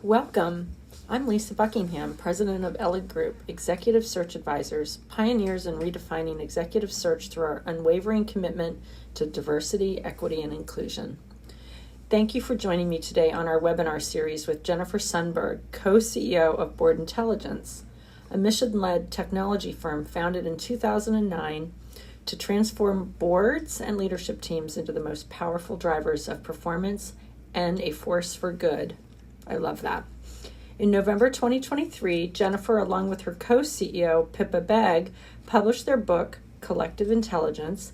Welcome. I'm Lisa Buckingham, President of Elig Group, Executive Search Advisors, pioneers in redefining executive search through our unwavering commitment to diversity, equity, and inclusion. Thank you for joining me today on our webinar series with Jennifer Sundberg, co-CEO of Board Intelligence, a mission-led technology firm founded in 2009 to transform boards and leadership teams into the most powerful drivers of performance and a force for good. I love that. In November 2023, Jennifer, along with her co-CEO, Pippa Begg, published their book, Collective Intelligence,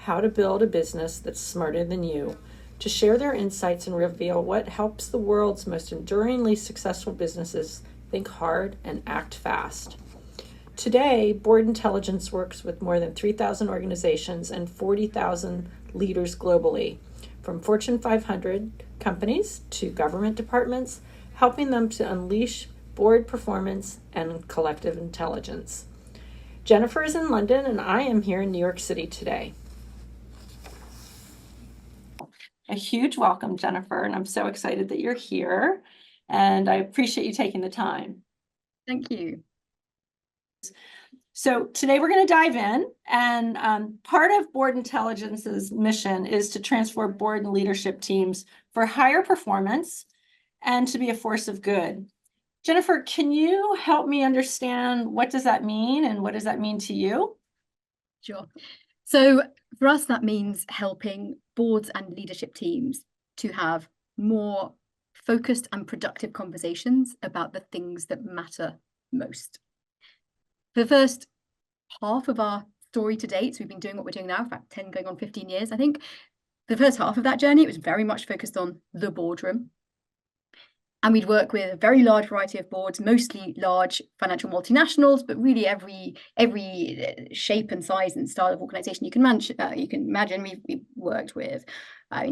How to Build a Business That's Smarter Than You, to share their insights and reveal what helps the world's most enduringly successful businesses think hard and act fast. Today, Board Intelligence works with more than 3,000 organizations and 40,000 leaders globally, from Fortune 500 companies to government departments, helping them to unleash board performance and collective intelligence. Jennifer is in London and I am here in New York City today. A huge welcome, Jennifer, and I'm so excited that you're here, and I appreciate you taking the time. Thank you. So today we're going to dive in, and part of Board Intelligence's mission is to transform board and leadership teams for higher performance and to be a force of good. Jennifer, can you help me understand what does that mean and what does that mean to you? Sure. So for us, that means helping boards and leadership teams to have more focused and productive conversations about the things that matter most. For the first half of our story to date, so we've been doing what we're doing now for about 10 going on 15 years, I think. The first half of that journey, it was very much focused on the boardroom. And we'd work with a very large variety of boards, mostly large financial multinationals, but really every shape and size and style of organization you can imagine we've worked with.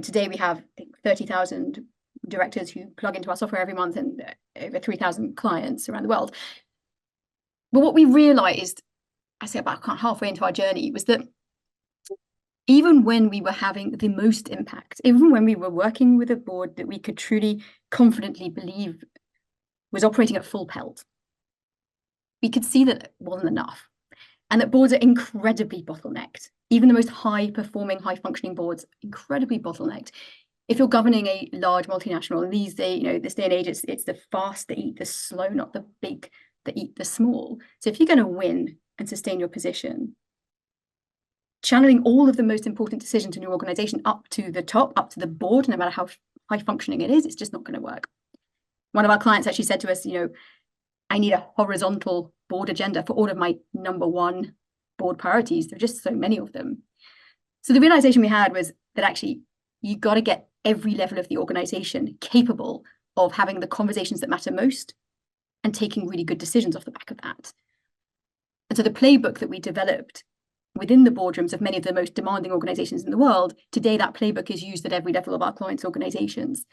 Today we have, I think, 30,000 directors who plug into our software every month and over 3,000 clients around the world. But what we realized, I say about halfway into our journey, was that even when we were having the most impact, even when we were working with a board that we could truly confidently believe was operating at full pelt, we could see that it wasn't enough, and that boards are incredibly bottlenecked. Even the most high-performing, high-functioning boards, incredibly bottlenecked. If you're governing a large multinational, and these days, this day and age, it's the fast that eat the slow, not the big that eat the small. So if you're going to win and sustain your position, channeling all of the most important decisions in your organization up to the top, up to the board, no matter how high functioning it is, it's just not going to work. One of our clients actually said to us, I need a horizontal board agenda for all of my number one board priorities. There are just so many of them. So the realization we had was that actually you got to get every level of the organization capable of having the conversations that matter most and taking really good decisions off the back of that. And so the playbook that we developed within the boardrooms of many of the most demanding organizations in the world, today that playbook is used at every level of our clients' organizations.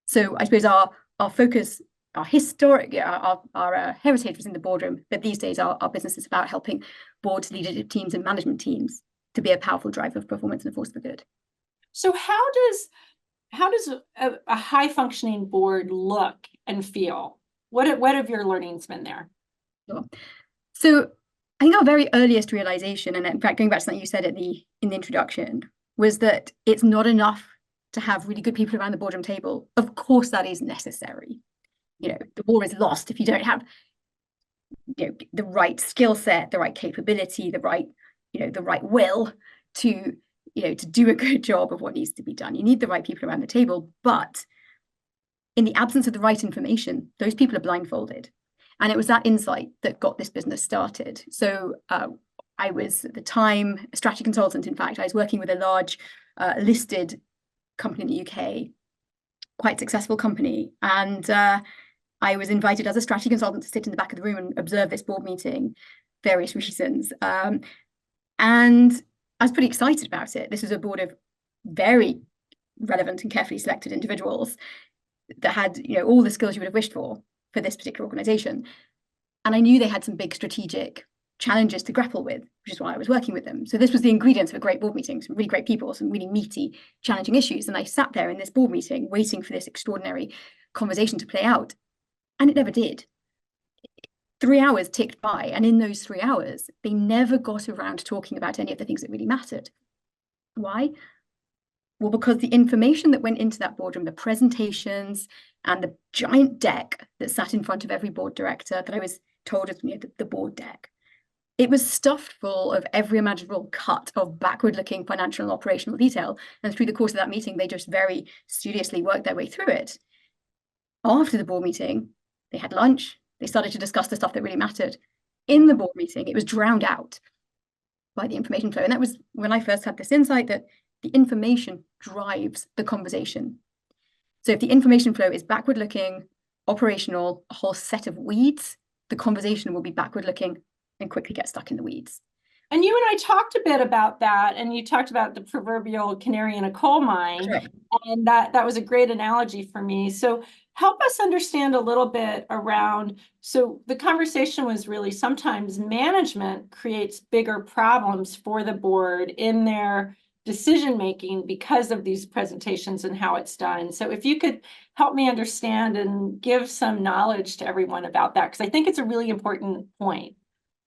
So I suppose our focus, our heritage was in the boardroom, but these days our business is about helping boards, leadership teams, and management teams to be a powerful driver of performance and a force for good. So how does a high-functioning board look and feel? What have your learnings been there? Sure. So I think our very earliest realization, and in fact, going back to something you said in the introduction, was that it's not enough to have really good people around the boardroom table. Of course, that is necessary. The war is lost if you don't have the right skill set, the right capability, the right will to do a good job of what needs to be done. You need the right people around the table, but in the absence of the right information, those people are blindfolded. And it was that insight that got this business started. So I was at the time a strategy consultant. In fact, I was working with a large listed company in the UK, quite successful company. And I was invited as a strategy consultant to sit in the back of the room and observe this board meeting, various reasons. And I was pretty excited about it. This was a board of very relevant and carefully selected individuals that had all the skills you would have wished for this particular organization. And I knew they had some big strategic challenges to grapple with, which is why I was working with them. So this was the ingredients of a great board meeting, some really great people, some really meaty, challenging issues. And I sat there in this board meeting waiting for this extraordinary conversation to play out. And it never did. 3 hours ticked by, and in those 3 hours, they never got around to talking about any of the things that really mattered. Why? Well, because the information that went into that boardroom, the presentations and the giant deck that sat in front of every board director that I was told is the board deck, it was stuffed full of every imaginable cut of backward-looking financial and operational detail. And through the course of that meeting, they just very studiously worked their way through it. After the board meeting, they had lunch. They started to discuss the stuff that really mattered. In the board meeting, it was drowned out by the information flow. And that was when I first had this insight that the information drives the conversation. So if the information flow is backward-looking, operational, a whole set of weeds, the conversation will be backward-looking and quickly get stuck in the weeds. And you and I talked a bit about that, and you talked about the proverbial canary in a coal mine, Right. and that was a great analogy for me. So help us understand a little bit around, so the conversation was really sometimes management creates bigger problems for the board in their decision making because of these presentations and how it's done. So if you could help me understand and give some knowledge to everyone about that, because I think it's a really important point.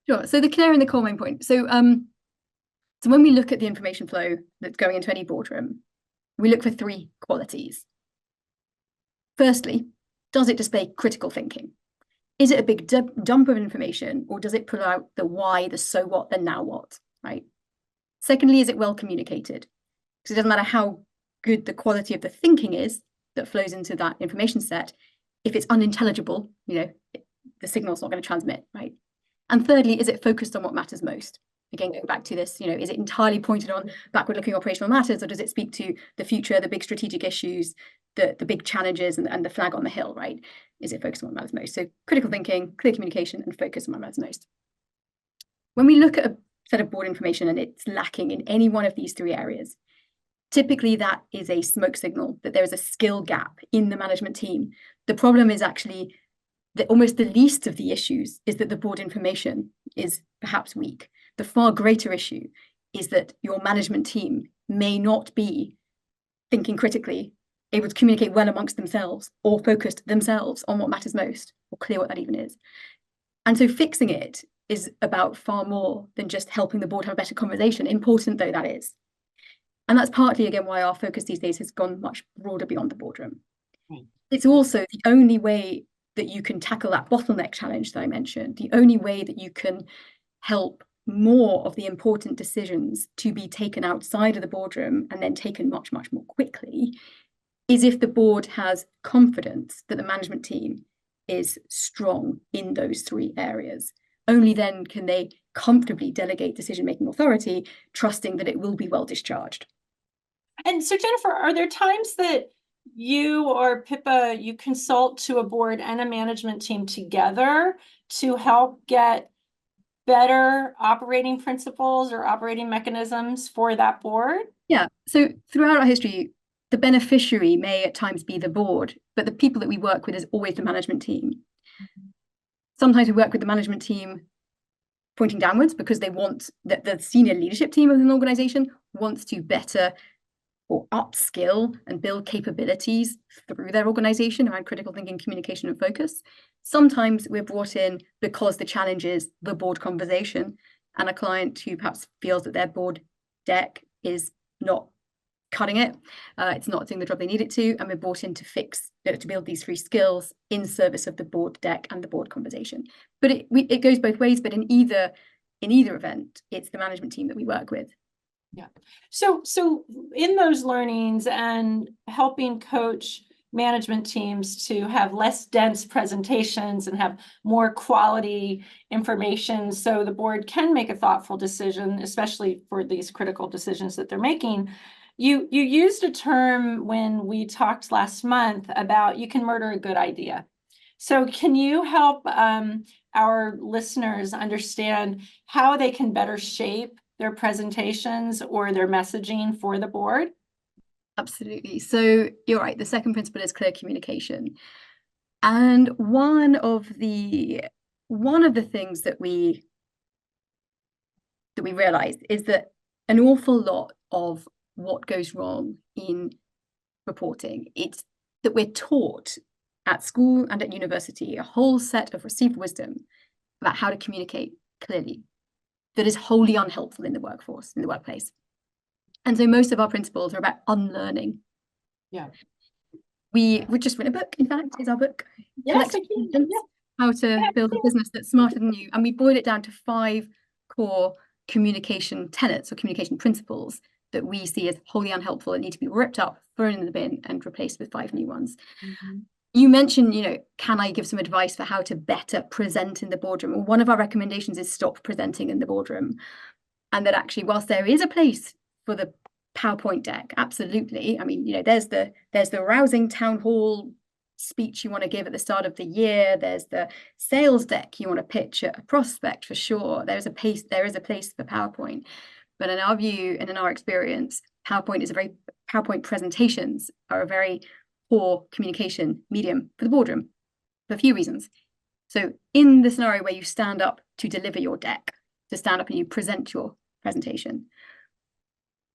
Sure. So the canary in the coal mine point. So when we look at the information flow that's going into any boardroom, we look for 3 qualities. Firstly, does it display critical thinking? Is it a big dump of information, or does it pull out the why, the so what, the now what, right? Secondly, is it well communicated? Because it doesn't matter how good the quality of the thinking is that flows into that information set. If it's unintelligible, the signal's not going to transmit, right? And thirdly, is it focused on what matters most? Again, going back to this, is it entirely pointed on backward-looking operational matters, or does it speak to the future, the big strategic issues, the big challenges, and the flag on the hill, right? Is it focused on what matters most? So critical thinking, clear communication, and focus on what matters most. When we look at a set of board information and it's lacking in any one of these 3 areas, typically that is a smoke signal that there is a skill gap in the management team. The problem is actually that almost the least of the issues is that the board information is perhaps weak. The far greater issue is that your management team may not be thinking critically, able to communicate well amongst themselves, or focused themselves on what matters most, or clear what that even is. And so fixing it is about far more than just helping the board have a better conversation, important though that is. And that's partly, again, why our focus these days has gone much broader beyond the boardroom. Right. It's also the only way that you can tackle that bottleneck challenge that I mentioned, the only way that you can help more of the important decisions to be taken outside of the boardroom and then taken much, much more quickly, is if the board has confidence that the management team is strong in those 3 areas. Only then can they comfortably delegate decision-making authority, trusting that it will be well discharged. And so, Jennifer, are there times that you or Pippa, you consult to a board and a management team together to help get better operating principles or operating mechanisms for that board? Yeah. So throughout our history, the beneficiary may at times be the board, but the people that we work with is always the management team. Sometimes we work with the management team pointing downwards because they want the senior leadership team of an organization wants to better or upskill and build capabilities through their organization around critical thinking, communication, and focus. Sometimes we're brought in because the challenge is the board conversation, and a client who perhaps feels that their board deck is not cutting it, it's not doing the job they need it to, and we're brought in to build these 3 skills in service of the board deck and the board conversation. But it goes both ways. But in either event, it's the management team that we work with. Yeah. So in those learnings and helping coach management teams to have less dense presentations and have more quality information so the board can make a thoughtful decision, especially for these critical decisions that they're making. You used a term when we talked last month about you can murder a good idea. So can you help our listeners understand how they can better shape their presentations or their messaging for the board? Absolutely. So you're right. The second principle is clear communication. And one of the things that we realized is that an awful lot of what goes wrong in reporting, it's that we're taught at school and at university, a whole set of received wisdom about how to communicate clearly that is wholly unhelpful in the workforce, in the workplace. And so most of our principles are about unlearning. Yeah. We just written a book, in fact, is our book. Yes, I can. Yeah. How to build a business that's smarter than you. And we boiled it down to 5 core communication tenets or communication principles that we see as wholly unhelpful and need to be ripped up, thrown in the bin, and replaced with 5 new ones. Mm-hmm. You mentioned, can I give some advice for how to better present in the boardroom? Well, one of our recommendations is stop presenting in the boardroom. And that actually, whilst there is a place for the PowerPoint deck, absolutely. I mean, there's the rousing town hall speech you want to give at the start of the year. There's the sales deck you want to pitch at a prospect, for sure. There is a place for PowerPoint. But in our view and in our experience, PowerPoint presentations are a very poor communication medium for the boardroom for a few reasons. So in the scenario where you stand up to deliver your deck, to stand up and you present your presentation,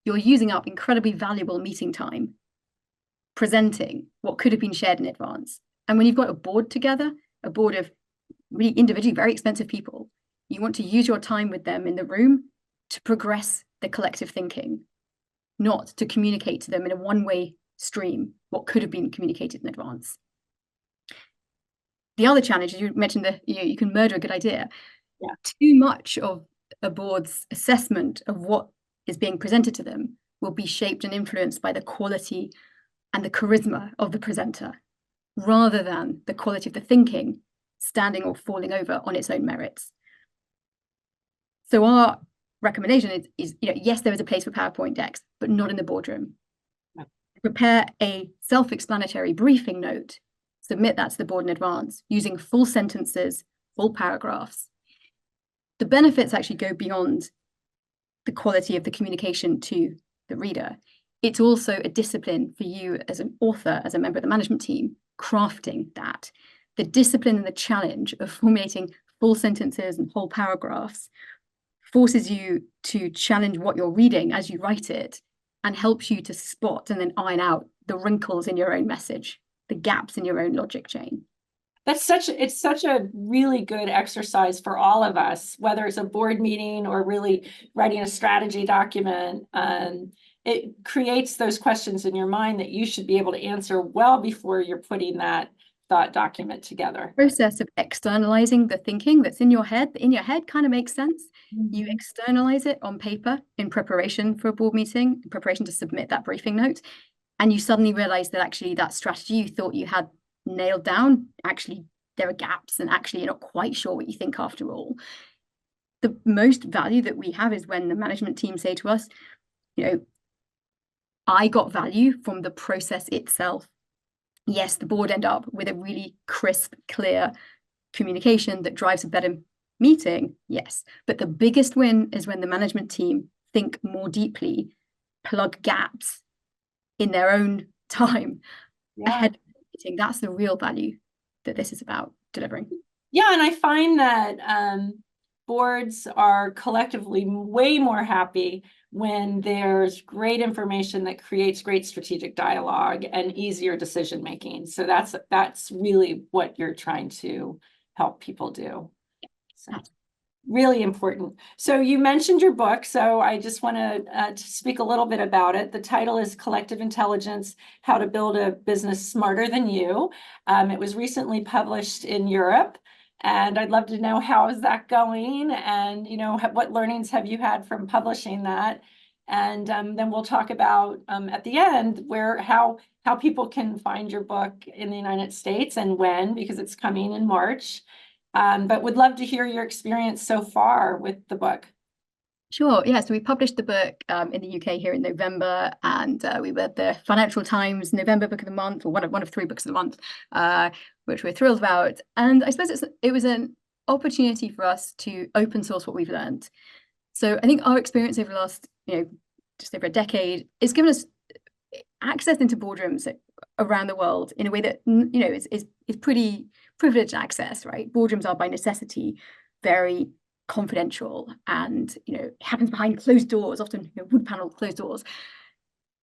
you're using up incredibly valuable meeting time presenting what could have been shared in advance. And when you've got a board together, a board of really individually very expensive people, you want to use your time with them in the room to progress the collective thinking, not to communicate to them in a one-way stream what could have been communicated in advance. The other challenge is, you mentioned that you can murder a good idea. Yeah. Too much of a board's assessment of what is being presented to them will be shaped and influenced by the quality and the charisma of the presenter, rather than the quality of the thinking standing or falling over on its own merits. So our recommendation is yes, there is a place for PowerPoint decks, but not in the boardroom. No. Prepare a self-explanatory briefing note, submit that to the board in advance, using full sentences, full paragraphs. The benefits actually go beyond the quality of the communication to the reader. It's also a discipline for you as an author, as a member of the management team, crafting that. The discipline and the challenge of formulating full sentences and whole paragraphs forces you to challenge what you're reading as you write it, and helps you to spot and then iron out the wrinkles in your own message, the gaps in your own logic chain. It's such a really good exercise for all of us, whether it's a board meeting or really writing a strategy document. It creates those questions in your mind that you should be able to answer well before you're putting that thought document together. Process of externalizing the thinking that's in your head. In your head kind of makes sense. Mm-hmm. You externalize it on paper in preparation for a board meeting, in preparation to submit that briefing note. And you suddenly realize that actually that strategy you thought you had nailed down, actually there are gaps, and actually you're not quite sure what you think after all. The most value that we have is when the management team say to us, I got value from the process itself. Yes, the board end up with a really crisp, clear communication that drives a better meeting. Yes, but the biggest win is when the management team think more deeply, plug gaps in their own time ahead of the meeting. That's the real value that this is about delivering. Yeah, and I find that boards are collectively way more happy when there's great information that creates great strategic dialogue and easier decision making. So that's really what you're trying to help people do. So really important. So you mentioned your book, so I just want to speak a little bit about it. The title is Collective Intelligence: How to Build a Business Smarter Than You. It was recently published in Europe. And I'd love to know, how is that going? And, what learnings have you had from publishing that? And then we'll talk about at the end how people can find your book in the United States and when, because it's coming in March. But would love to hear your experience so far with the book. Sure. Yeah. So we published the book in the UK here in November, and we were the Financial Times November Book of the Month, or one of 3 books of the month, which we're thrilled about. And I suppose it was an opportunity for us to open source what we've learned. So I think our experience over the last, just over a decade, has given us access into boardrooms around the world in a way that, is pretty privileged access, right? Boardrooms are by necessity very confidential, and happens behind closed doors, often wood paneled closed doors.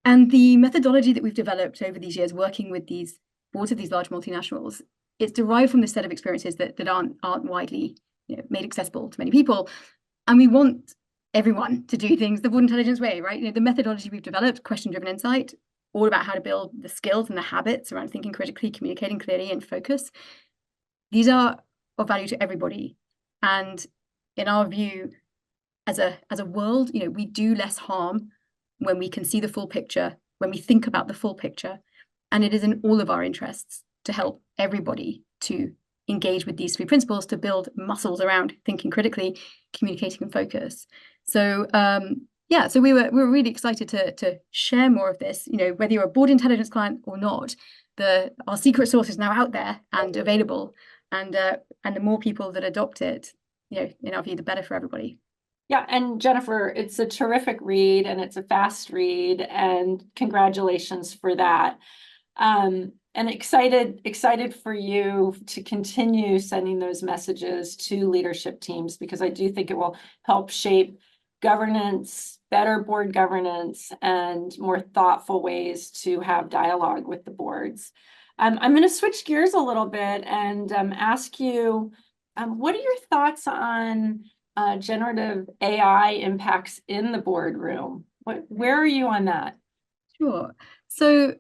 And the methodology that we've developed over these years working with these boards of these large multinationals, it's derived from this set of experiences that aren't widely, made accessible to many people. And we want everyone to do things the board intelligence way, right? The methodology we've developed, question-driven insight, all about how to build the skills and the habits around thinking critically, communicating clearly, and focus. These are of value to everybody. And in our view, as a world, we do less harm when we can see the full picture, when we think about the full picture. And it is in all of our interests to help everybody to engage with these three principles, to build muscles around thinking critically, communicating, and focus. So so we were really excited to share more of this. Whether you're a board intelligence client or not, our secret sauce is now out there and available, and the more people that adopt it, in our view, the better for everybody. Yeah, and Jennifer, it's a terrific read and it's a fast read, and congratulations for that. And excited for you to continue sending those messages to leadership teams, because I do think it will help shape governance, better board governance, and more thoughtful ways to have dialogue with the boards. I'm going to switch gears a little bit and ask you, what are your thoughts on generative AI impacts in the boardroom? Where are you on that? Sure. So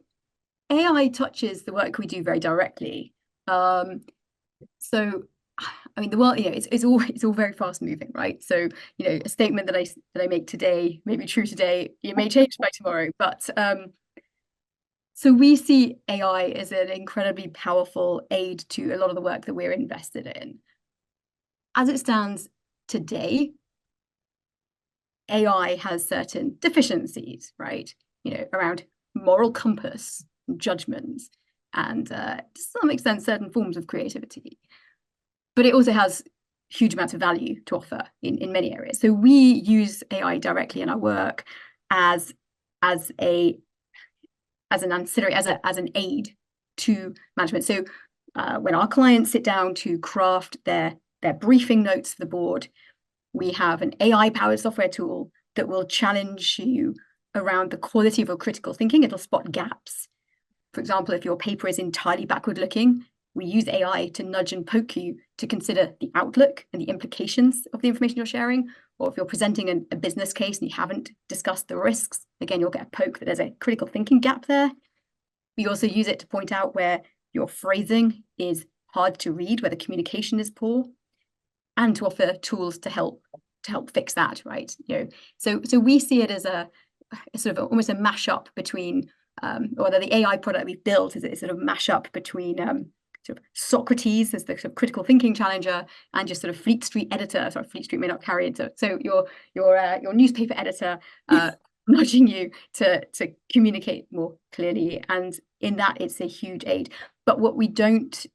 AI touches the work we do very directly. So, I mean, the world, it's all very fast moving, right? So, a statement that I make today may be true today, it may change by tomorrow. But so we see AI as an incredibly powerful aid to a lot of the work that we're invested in. As it stands today, AI has certain deficiencies, right? Around moral compass, judgments, and to some extent certain forms of creativity. But it also has huge amounts of value to offer in many areas. So we use AI directly in our work as an ancillary, as an aid to management. So when our clients sit down to craft their briefing notes for the board, we have an AI-powered software tool that will challenge you around the quality of your critical thinking. It'll spot gaps. For example, if your paper is entirely backward-looking, we use AI to nudge and poke you to consider the outlook and the implications of the information you're sharing. Or if you're presenting a business case and you haven't discussed the risks, again, you'll get a poke that there's a critical thinking gap there. We also use it to point out where your phrasing is hard to read, where the communication is poor, and to offer tools to help fix that, right? So we see it as a sort of almost a mashup between, or the AI product we've built is a sort of mashup between sort of Socrates as the sort of critical thinking challenger and just sort of Fleet Street editor. Sorry, Fleet Street may not carry it. So your newspaper editor nudging you to communicate more clearly, and in that it's a huge aid. But what we don't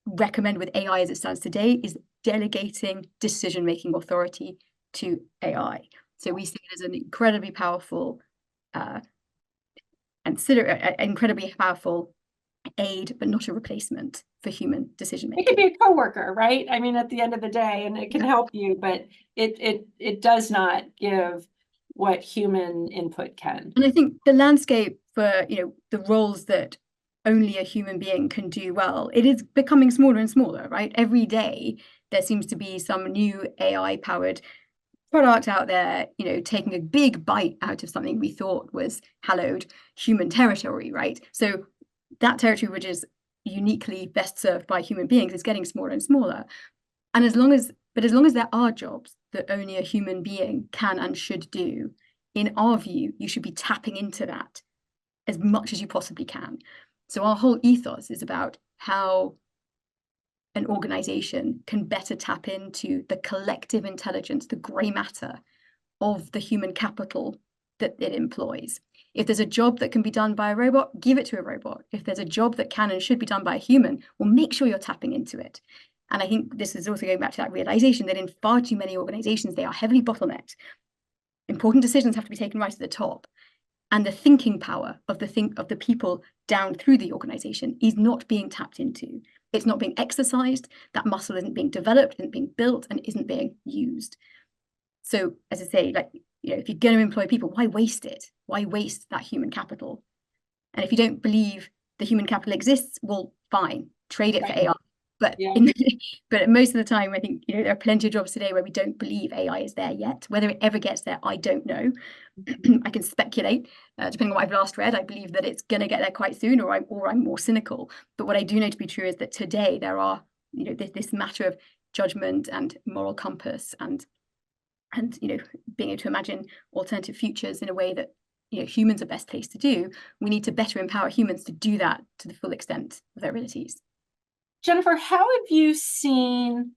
recommend with AI as it stands today is delegating decision-making authority to AI. So we see it as an incredibly powerful incredibly powerful aid, but not a replacement for human decision making. It could be a coworker, right? I mean, at the end of the day, and it can help you, but it does not give what human input can. And I think the landscape for the roles that only a human being can do well, it is becoming smaller and smaller, right? Every day there seems to be some new AI powered product out there, taking a big bite out of something we thought was hallowed human territory, right? So that territory, which is uniquely best served by human beings, is getting smaller and smaller. And as long as there are jobs that only a human being can and should do, in our view, you should be tapping into that as much as you possibly can. So our whole ethos is about how an organization can better tap into the collective intelligence, the gray matter of the human capital that it employs. If there's a job that can be done by a robot, give it to a robot. If there's a job that can and should be done by a human, well, make sure you're tapping into it. And I think this is also going back to that realization that in far too many organizations, they are heavily bottlenecked. Important decisions have to be taken right at the top. And the thinking power of the people down through the organization is not being tapped into. It's not being exercised. That muscle isn't being developed, isn't being built, and isn't being used. So, as I say, if you're going to employ people, why waste it? Why waste that human capital? And if you don't believe the human capital exists, well, fine, trade it for Right. AI. But Yeah. but most of the time, I think, there are plenty of jobs today where we don't believe AI is there yet. Whether it ever gets there, I don't know. I can speculate, depending on what I've last read. I believe that it's going to get there quite soon, or I'm more cynical. But what I do know to be true is that today there are, this matter of judgment and moral compass and being able to imagine alternative futures in a way that humans are best placed to do. We need to better empower humans to do that to the full extent of their abilities. Jennifer, how have you seen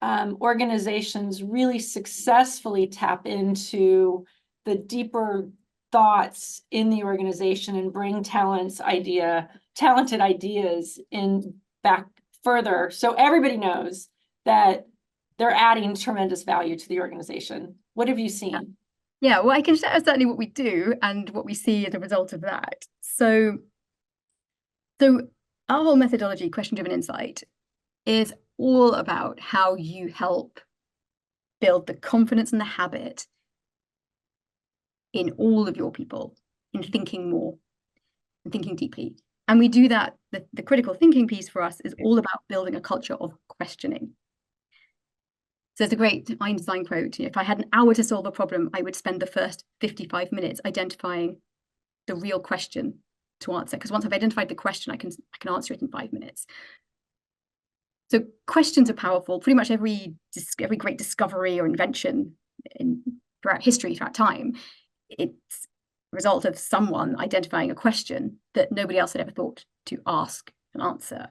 organizations really successfully tap into the deeper thoughts in the organization and bring talented ideas in back further, so everybody knows that they're adding tremendous value to the organization? What have you seen? Yeah, well, I can share certainly what we do and what we see as a result of that. So our whole methodology, question-driven insight, is all about how you help build the confidence and the habit in all of your people in thinking more and thinking deeply. And we do that, the critical thinking piece for us is all about building a culture of questioning. So there's a great Einstein quote: if I had an hour to solve a problem, I would spend the first 55 minutes identifying the real question to answer, because once I've identified the question, I can answer it in 5 minutes. So questions are powerful. Pretty much every great discovery or invention throughout history, throughout time, it's a result of someone identifying a question that nobody else had ever thought to ask and answer.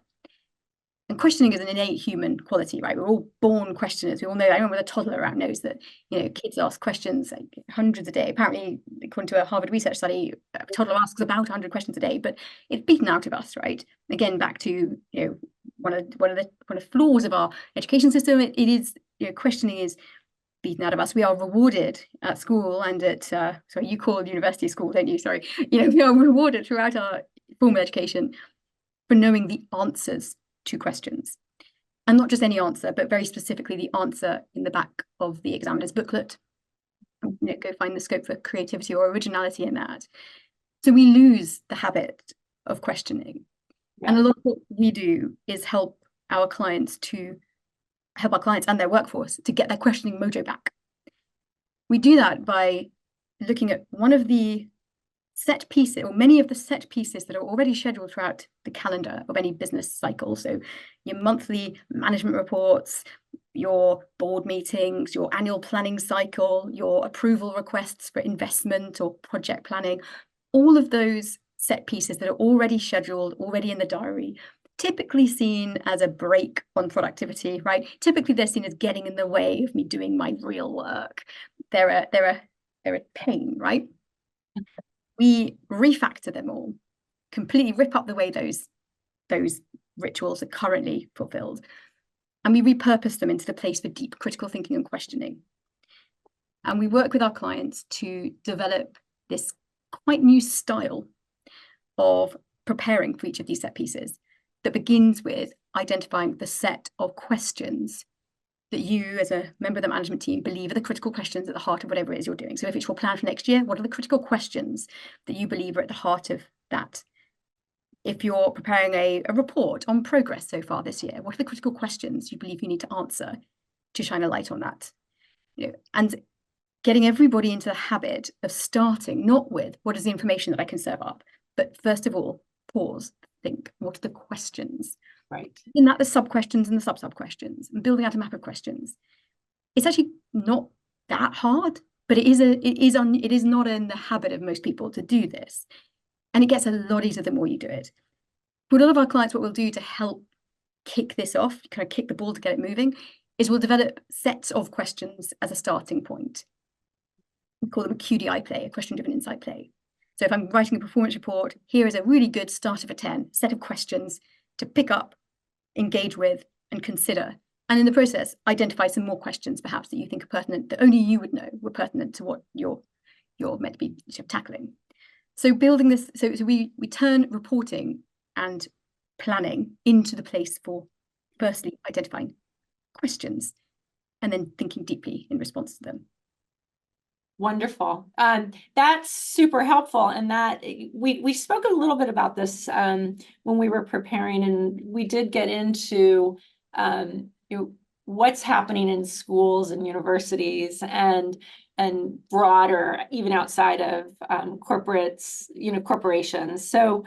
And questioning is an innate human quality, right? We're all born questioners. We all know, anyone with a toddler around knows that, kids ask questions like hundreds a day. Apparently, according to a Harvard research study, a toddler asks about 100 questions a day, but it's beaten out of us, right? Again, back to, one of the flaws of our education system, it is, questioning is beaten out of us. We are rewarded at school and at, sorry, you call university school, don't you? Sorry. We are rewarded throughout our formal education for knowing the answers to questions, and not just any answer, but very specifically the answer in the back of the examiner's booklet. Go find the scope for creativity or originality in that. So we lose the habit of questioning. Yeah. And a lot of what we do is help our clients and their workforce to get their questioning mojo back. We do that by looking at one of the set pieces, or many of the set pieces that are already scheduled throughout the calendar of any business cycle. So your monthly management reports, your board meetings, your annual planning cycle, your approval requests for investment or project planning, all of those set pieces that are already scheduled, already in the diary, typically seen as a break on productivity, right? Typically they're seen as getting in the way of me doing my real work. They're a pain, right? We refactor them all, completely rip up the way those rituals are currently fulfilled, and we repurpose them into the place for deep critical thinking and questioning. And we work with our clients to develop this quite new style of preparing for each of these set pieces that begins with identifying the set of questions that you, as a member of the management team, believe are the critical questions at the heart of whatever it is you're doing. So if it's your plan for next year, what are the critical questions that you believe are at the heart of that? If you're preparing a report on progress so far this year, what are the critical questions you believe you need to answer to shine a light on that? And getting everybody into the habit of starting not with what is the information that I can serve up, but first of all, pause, think, what are the questions? Right. In that, the sub-questions and the sub-sub questions, and building out a map of questions. It's actually not that hard, but it is not in the habit of most people to do this. And it gets a lot easier the more you do it. For a lot of our clients, what we'll do to help kick this off, kind of kick the ball to get it moving, is we'll develop sets of questions as a starting point. We call them a QDI play, a question-driven insight play. So if I'm writing a performance report, here is a really good starter for 10 set of questions to pick up, engage with, and consider. And in the process, identify some more questions perhaps that you think are pertinent, that only you would know were pertinent to what you're meant to be tackling. So building this, so we turn reporting and planning into the place for firstly identifying questions and then thinking deeply in response to them. Wonderful. That's super helpful. And that we spoke a little bit about this when we were preparing, and we did get into what's happening in schools and universities and broader, even outside of corporates, corporations. So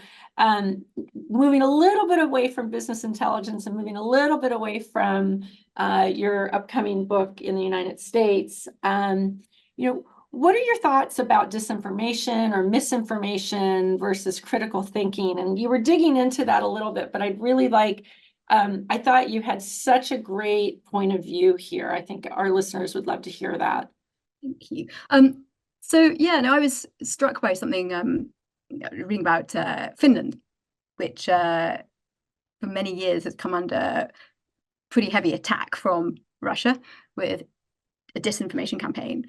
moving a little bit away from business intelligence and moving a little bit away from your upcoming book in the United States, what are your thoughts about disinformation or misinformation versus critical thinking? And you were digging into that a little bit, but I'd really like, I thought you had such a great point of view here. I think our listeners would love to hear that. Thank you. So yeah, no, I was struck by something reading about Finland, which for many years has come under pretty heavy attack from Russia with a disinformation campaign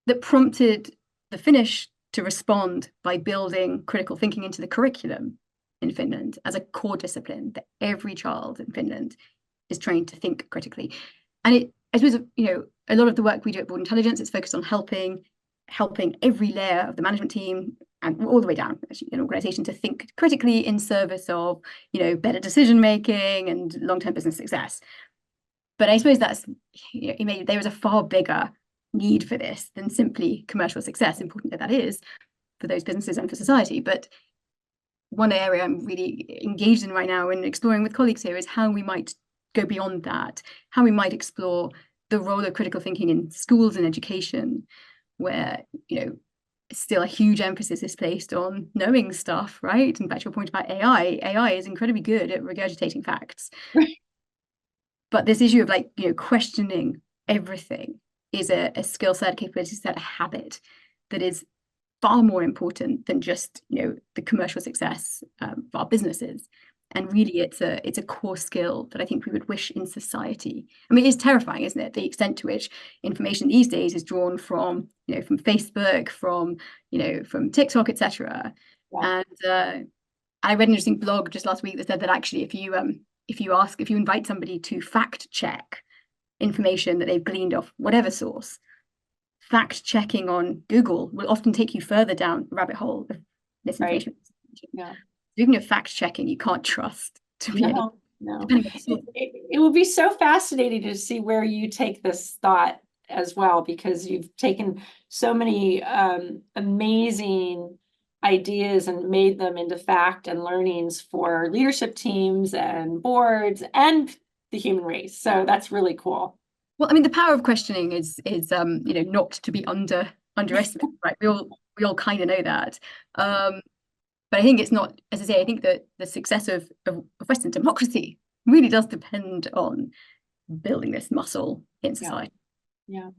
that prompted the Finnish to respond by building critical thinking into the curriculum in Finland as a core discipline, that every child in Finland is trained to think critically. And I suppose, a lot of the work we do at Board Intelligence is focused on helping every layer of the management team and all the way down actually, an organization to think critically in service of, better decision making and long-term business success. But I suppose that's, there is a far bigger need for this than simply commercial success, important that is for those businesses and for society. But one area I'm really engaged in right now and exploring with colleagues here is how we might go beyond that, how we might explore the role of critical thinking in schools and education, where, still a huge emphasis is placed on knowing stuff, right? And back to your point about AI is incredibly good at regurgitating facts. Right. But this issue of questioning everything is a skill set, a capability set, a habit that is far more important than just the commercial success of our businesses. And really, it's a core skill that I think we would wish in society. I mean, it's terrifying, isn't it? The extent to which information these days is drawn from from Facebook, from TikTok, etc. Yeah. And I read an interesting blog just last week that said that actually, if you invite somebody to fact check information that they've gleaned off whatever source, fact checking on Google will often take you further down the rabbit hole of misinformation. Right. Yeah. Even if fact checking, you can't trust to be no. It will be so fascinating to see where you take this thought as well, because you've taken so many amazing ideas and made them into fact and learnings for leadership teams and boards and the human race. So that's really cool. Well, I mean, the power of questioning is not to be underestimated, right? We all kind of know that. But I think it's not, as I say, I think that the success of Western democracy really does depend on building this muscle in society. Yeah.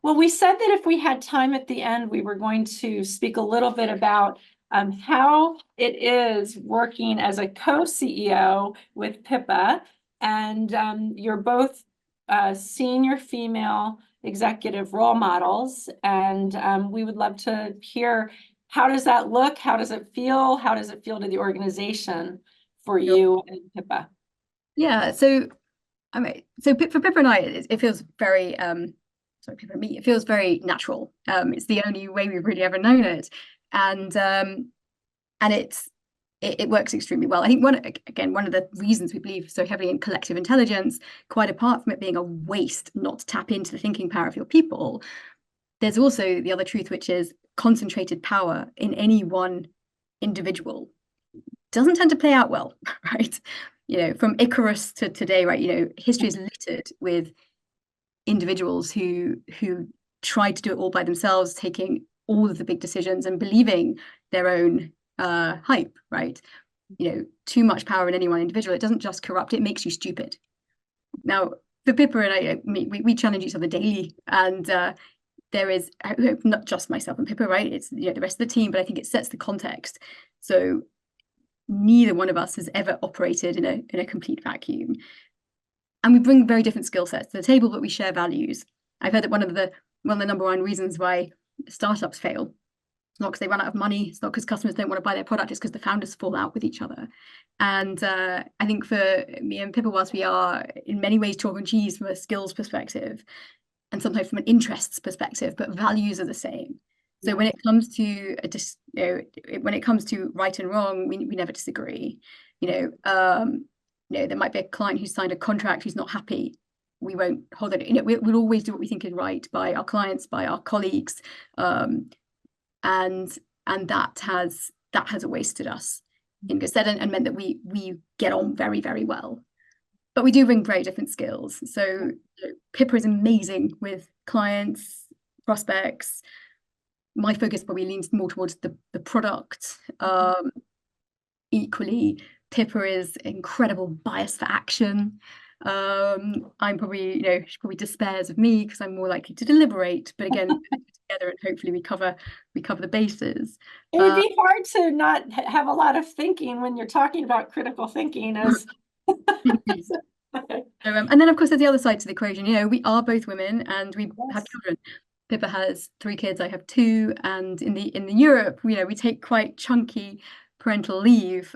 Well, we said that if we had time at the end, we were going to speak a little bit about how it is working as a co-CEO with Pippa. And you're both senior female executive role models. And we would love to hear, how does that look? How does it feel? How does it feel to the organization for you and Pippa? Yeah, so for Pippa and I, it feels very Pippa and me, it feels very natural. It's the only way we've really ever known it, and it works extremely well. I think one of the reasons we believe so heavily in collective intelligence, quite apart from it being a waste not to tap into the thinking power of your people, there's also the other truth, which is concentrated power in any one individual doesn't tend to play out well, right? From Icarus to today, right? History is littered with individuals who tried to do it all by themselves, taking all of the big decisions and believing their own hype, right? Too much power in any one individual, it doesn't just corrupt, it makes you stupid. Now, for Pippa and we challenge each other daily, and there is, I hope, not just myself and Pippa, right? It's the rest of the team, but I think it sets the context. So neither one of us has ever operated in a complete vacuum. And we bring very different skill sets to the table, but we share values. I've heard that one of the number one reasons why startups fail, it's not because they run out of money, it's not because customers don't want to buy their product, it's because the founders fall out with each other. And I think for me and Pippa, whilst we are in many ways chalk and cheese from a skills perspective, and sometimes from an interests perspective, but values are the same. So Yeah. when it comes to when it comes to right and wrong, we never disagree. There might be a client who signed a contract who's not happy. We won't hold it. We'll always do what we think is right by our clients, by our colleagues, and that has always stood us in good stead and meant that we get on very, very well. But we do bring very different skills. So Pippa is amazing with clients, prospects. My focus probably leans more towards the product. Equally, Pippa is incredible bias for action. I'm probably, she probably despairs of me because I'm more likely to deliberate. But again, together and hopefully we cover the bases. It would be hard to not have a lot of thinking when you're talking about critical thinking as and then of course there's the other side to the equation. We are both women and we have children. Pippa has 3 kids, I have 2, and in the Europe, we take quite chunky parental leave.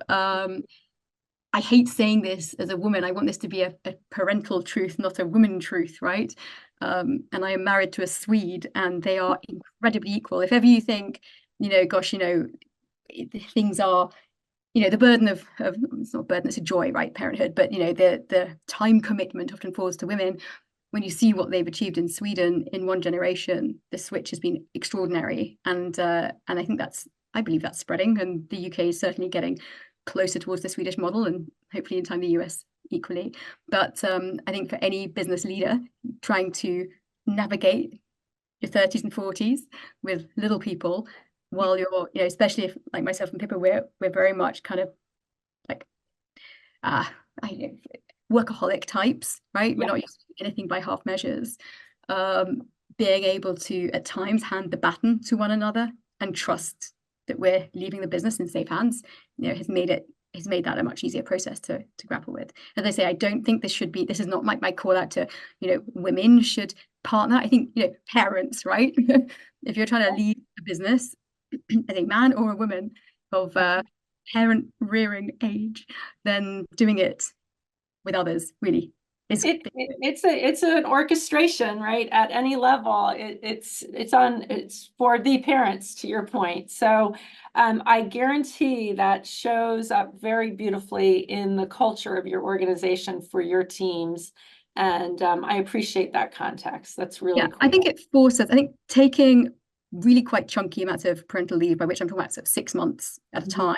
I hate saying this as a woman. I want this to be a parental truth, not a woman truth, right? And I am married to a Swede, and they are incredibly equal. If ever you think, gosh, things are, the burden of it's not a burden, it's a joy, right? Parenthood, but the time commitment often falls to women. When you see what they've achieved in Sweden in one generation, the switch has been extraordinary, and I think I believe that's spreading, and the UK is certainly getting closer towards the Swedish model, and hopefully in time the US equally. But I think for any business leader trying to navigate your 30s and 40s with little people, while you're, especially if like myself and Pippa, we're very much kind of like workaholic types, right? We're not used to anything by half measures. Being able to at times hand the baton to one another and trust that we're leaving the business in safe hands, has made that a much easier process to grapple with. As I say, I don't think this is not my call out to, women should partner. I think, parents, right? If you're trying to lead a business as a man or a woman of parent rearing age, then doing it with others really is it's an orchestration, right? At any level, it's for the parents, to your point. So I guarantee that shows up very beautifully in the culture of your organization for your teams. And I appreciate that context. That's really cool. I think it forces, I think taking really quite chunky amounts of parental leave, by which I'm talking about sort of 6 months at a time,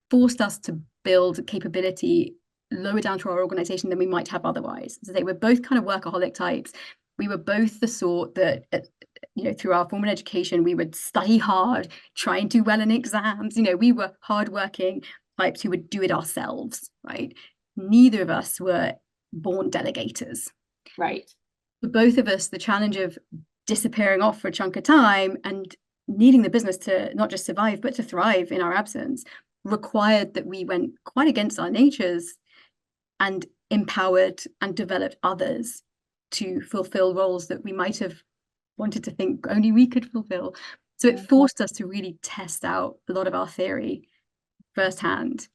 forced us to build capability lower down to our organization than we might have otherwise. So we're both kind of workaholic types. We were both the sort that, through our formal education, we would study hard, try and do well in exams. We were hardworking types who would do it ourselves, right? Neither of us were born delegators. Right. For both of us, the challenge of disappearing off for a chunk of time and needing the business to not just survive, but to thrive in our absence required that we went quite against our natures and empowered and developed others to fulfill roles that we might have wanted to think only we could fulfill. So it forced us to really test out a lot of our theory firsthand.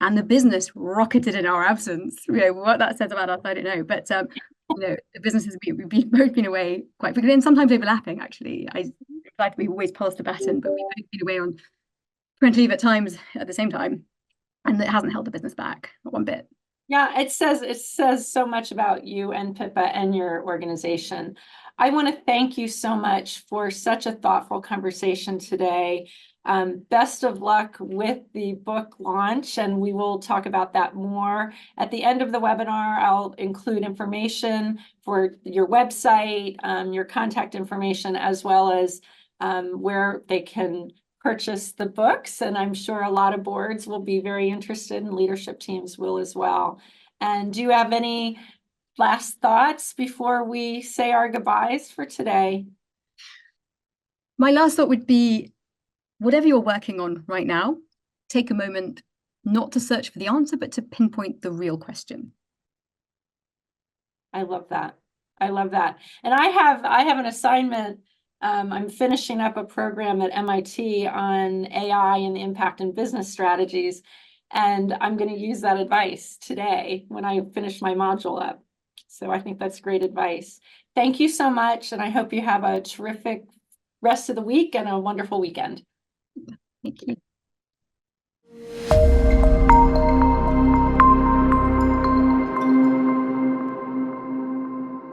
And the business rocketed in our absence. What that says about us, I don't know. But the business has both been away quite quickly, and sometimes overlapping. Actually, I'm glad we've always passed the baton, but we've both been away on parental leave at times at the same time, and it hasn't held the business back, not one bit. Yeah, it says so much about you and Pippa and your organization. I want to thank you so much for such a thoughtful conversation today. Best of luck with the book launch, and we will talk about that more. At the end of the webinar, I'll include information for your website, your contact information, as well as where they can purchase the books. And I'm sure a lot of boards will be very interested, and leadership teams will as well. And do you have any last thoughts before we say our goodbyes for today? My last thought would be, whatever you're working on right now, take a moment not to search for the answer, but to pinpoint the real question. I love that. I love that. And I have an assignment. I'm finishing up a program at MIT on AI and the impact in business strategies. And I'm going to use that advice today when I finish my module up. So I think that's great advice. Thank you so much. And I hope you have a terrific rest of the week and a wonderful weekend. Thank you.